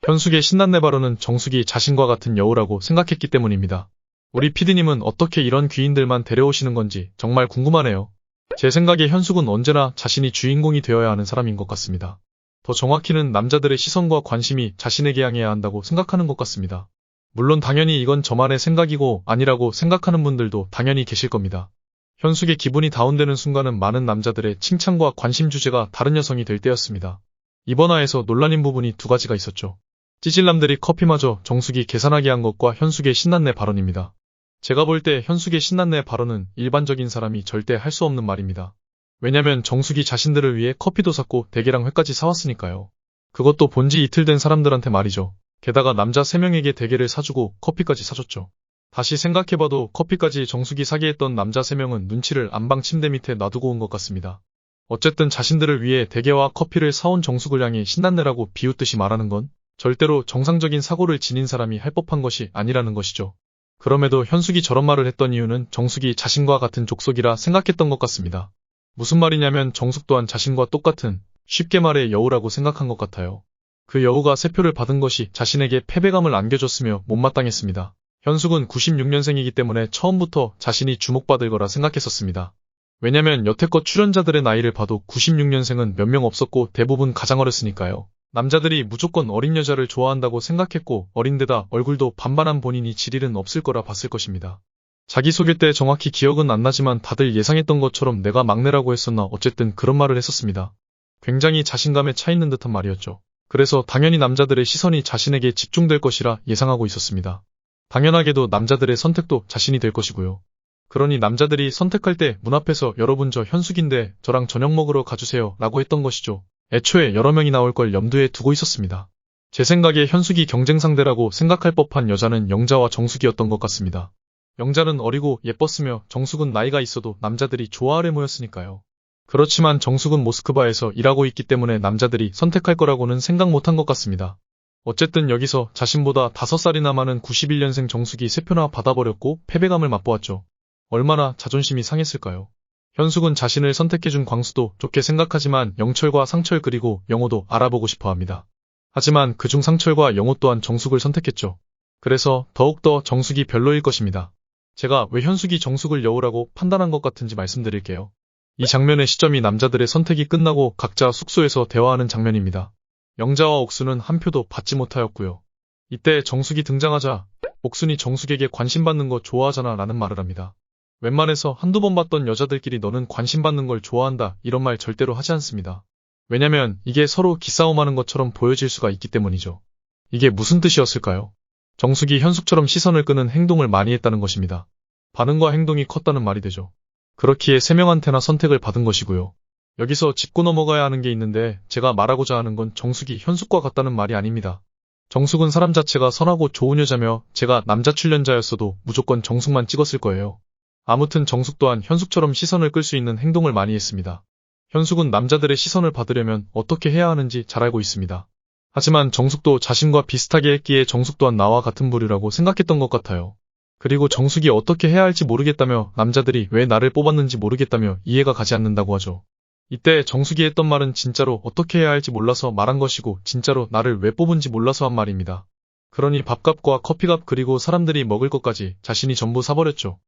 현숙의 신난내 발언은 정숙이 자신과 같은 여우라고 생각했기 때문입니다. 우리 PD님은 어떻게 이런 귀인들만 데려오시는 건지 정말 궁금하네요. 제 생각에 현숙은 언제나 자신이 주인공이 되어야 하는 사람인 것 같습니다. 더 정확히는 남자들의 시선과 관심이 자신에게 향해야 한다고 생각하는 것 같습니다. 물론 당연히 이건 저만의 생각이고 아니라고 생각하는 분들도 당연히 계실 겁니다. 현숙의 기분이 다운되는 순간은 많은 남자들의 칭찬과 관심 주제가 다른 여성이 될 때였습니다. 이번 화에서 논란인 부분이 두 가지가 있었죠. 찌질남들이 커피마저 정숙이 계산하게 한 것과 현숙의 신난내 발언입니다. 제가 볼 때 현숙의 신난내 발언은 일반적인 사람이 절대 할 수 없는 말입니다. 왜냐면 정숙이 자신들을 위해 커피도 샀고 대게랑 회까지 사왔으니까요. 그것도 본지 이틀 된 사람들한테 말이죠. 게다가 남자 3명에게 대게를 사주고 커피까지 사줬죠. 다시 생각해봐도 커피까지 정숙이 사게 했던 남자 3명은 눈치를 안방 침대 밑에 놔두고 온 것 같습니다. 어쨌든 자신들을 위해 대게와 커피를 사온 정숙을 향해 신난내라고 비웃듯이 말하는 건 절대로 정상적인 사고를 지닌 사람이 할 법한 것이 아니라는 것이죠. 그럼에도 현숙이 저런 말을 했던 이유는 정숙이 자신과 같은 족속이라 생각했던 것 같습니다. 무슨 말이냐면 정숙 또한 자신과 똑같은, 쉽게 말해 여우라고 생각한 것 같아요. 그 여우가 세 표를 받은 것이 자신에게 패배감을 안겨줬으며 못마땅했습니다. 현숙은 96년생이기 때문에 처음부터 자신이 주목받을 거라 생각했었습니다. 왜냐면 여태껏 출연자들의 나이를 봐도 96년생은 몇 명 없었고 대부분 가장 어렸으니까요. 남자들이 무조건 어린 여자를 좋아한다고 생각했고 어린데다 얼굴도 반반한 본인이 지릴은 없을 거라 봤을 것입니다. 자기소개 때 정확히 기억은 안 나지만 다들 예상했던 것처럼 내가 막내라고 했었나 어쨌든 그런 말을 했었습니다. 굉장히 자신감에 차 있는 듯한 말이었죠. 그래서 당연히 남자들의 시선이 자신에게 집중될 것이라 예상하고 있었습니다. 당연하게도 남자들의 선택도 자신이 될 것이고요. 그러니 남자들이 선택할 때 문 앞에서 여러분 저 현숙인데 저랑 저녁 먹으러 가주세요 라고 했던 것이죠. 애초에 여러 명이 나올 걸 염두에 두고 있었습니다. 제 생각에 현숙이 경쟁 상대라고 생각할 법한 여자는 영자와 정숙이었던 것 같습니다. 영자는 어리고 예뻤으며 정숙은 나이가 있어도 남자들이 좋아하려 모였으니까요. 그렇지만 정숙은 모스크바에서 일하고 있기 때문에 남자들이 선택할 거라고는 생각 못한 것 같습니다. 어쨌든 여기서 자신보다 5살이나 많은 91년생 정숙이 3표나 받아버렸고 패배감을 맛보았죠. 얼마나 자존심이 상했을까요? 현숙은 자신을 선택해준 광수도 좋게 생각하지만 영철과 상철 그리고 영호도 알아보고 싶어 합니다. 하지만 그중 상철과 영호 또한 정숙을 선택했죠. 그래서 더욱더 정숙이 별로일 것입니다. 제가 왜 현숙이 정숙을 여우라고 판단한 것 같은지 말씀드릴게요. 이 장면의 시점이 남자들의 선택이 끝나고 각자 숙소에서 대화하는 장면입니다. 영자와 옥순은 한 표도 받지 못하였고요. 이때 정숙이 등장하자 옥순이 정숙에게 관심받는 거 좋아하잖아 라는 말을 합니다. 웬만해서 한두 번 봤던 여자들끼리 너는 관심받는 걸 좋아한다 이런 말 절대로 하지 않습니다. 왜냐면 이게 서로 기싸움하는 것처럼 보여질 수가 있기 때문이죠. 이게 무슨 뜻이었을까요? 정숙이 현숙처럼 시선을 끄는 행동을 많이 했다는 것입니다. 반응과 행동이 컸다는 말이 되죠. 그렇기에 3명한테나 선택을 받은 것이고요. 여기서 짚고 넘어가야 하는 게 있는데 제가 말하고자 하는 건 정숙이 현숙과 같다는 말이 아닙니다. 정숙은 사람 자체가 선하고 좋은 여자며 제가 남자 출연자였어도 무조건 정숙만 찍었을 거예요. 아무튼 정숙 또한 현숙처럼 시선을 끌 수 있는 행동을 많이 했습니다. 현숙은 남자들의 시선을 받으려면 어떻게 해야 하는지 잘 알고 있습니다. 하지만 정숙도 자신과 비슷하게 했기에 정숙 또한 나와 같은 부류라고 생각했던 것 같아요. 그리고 정숙이 어떻게 해야 할지 모르겠다며 남자들이 왜 나를 뽑았는지 모르겠다며 이해가 가지 않는다고 하죠. 이때 정숙이 했던 말은 진짜로 어떻게 해야 할지 몰라서 말한 것이고 진짜로 나를 왜 뽑은지 몰라서 한 말입니다. 그러니 밥값과 커피값 그리고 사람들이 먹을 것까지 자신이 전부 사버렸죠.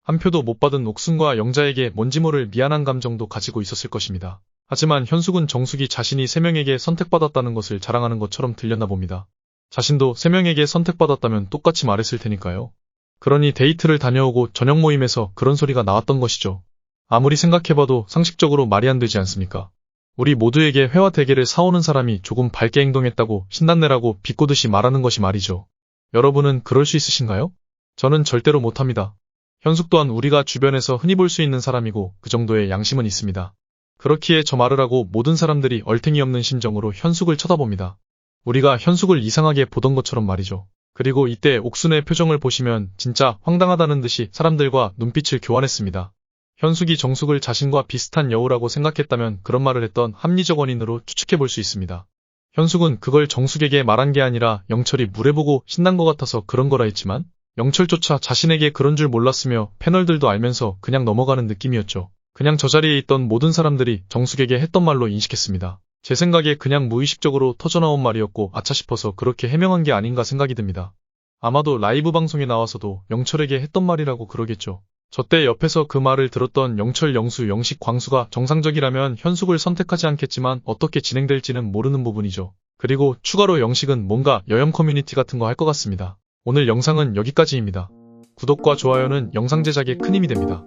한 표도 못 받은 옥순과 영자에게 뭔지 모를 미안한 감정도 가지고 있었을 것입니다. 하지만 현숙은 정숙이 자신이 3명에게 선택받았다는 것을 자랑하는 것처럼 들렸나 봅니다. 자신도 3명에게 선택받았다면 똑같이 말했을 테니까요. 그러니 데이트를 다녀오고 저녁 모임에서 그런 소리가 나왔던 것이죠. 아무리 생각해봐도 상식적으로 말이 안 되지 않습니까? 우리 모두에게 회와 대게를 사오는 사람이 조금 밝게 행동했다고 신난내라고 비꼬듯이 말하는 것이 말이죠. 여러분은 그럴 수 있으신가요? 저는 절대로 못합니다. 현숙 또한 우리가 주변에서 흔히 볼 수 있는 사람이고 그 정도의 양심은 있습니다. 그렇기에 저 말을 하고 모든 사람들이 얼탱이 없는 심정으로 현숙을 쳐다봅니다. 우리가 현숙을 이상하게 보던 것처럼 말이죠. 그리고 이때 옥순의 표정을 보시면 진짜 황당하다는 듯이 사람들과 눈빛을 교환했습니다. 현숙이 정숙을 자신과 비슷한 여우라고 생각했다면 그런 말을 했던 합리적 원인으로 추측해 볼 수 있습니다. 현숙은 그걸 정숙에게 말한 게 아니라 영철이 물어보고 신난 것 같아서 그런 거라 했지만 영철조차 자신에게 그런 줄 몰랐으며 패널들도 알면서 그냥 넘어가는 느낌이었죠. 그냥 저 자리에 있던 모든 사람들이 정숙에게 했던 말로 인식했습니다. 제 생각에 그냥 무의식적으로 터져나온 말이었고 아차 싶어서 그렇게 해명한 게 아닌가 생각이 듭니다. 아마도 라이브 방송에 나와서도 영철에게 했던 말이라고 그러겠죠. 저 때 옆에서 그 말을 들었던 영철, 영수, 영식, 광수가 정상적이라면 현숙을 선택하지 않겠지만 어떻게 진행될지는 모르는 부분이죠. 그리고 추가로 영식은 뭔가 여혐 커뮤니티 같은 거 할 것 같습니다. 오늘 영상은 여기까지입니다. 구독과 좋아요는 영상 제작에 큰 힘이 됩니다.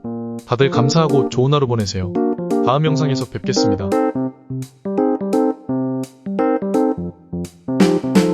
다들 감사하고 좋은 하루 보내세요. 다음 영상에서 뵙겠습니다.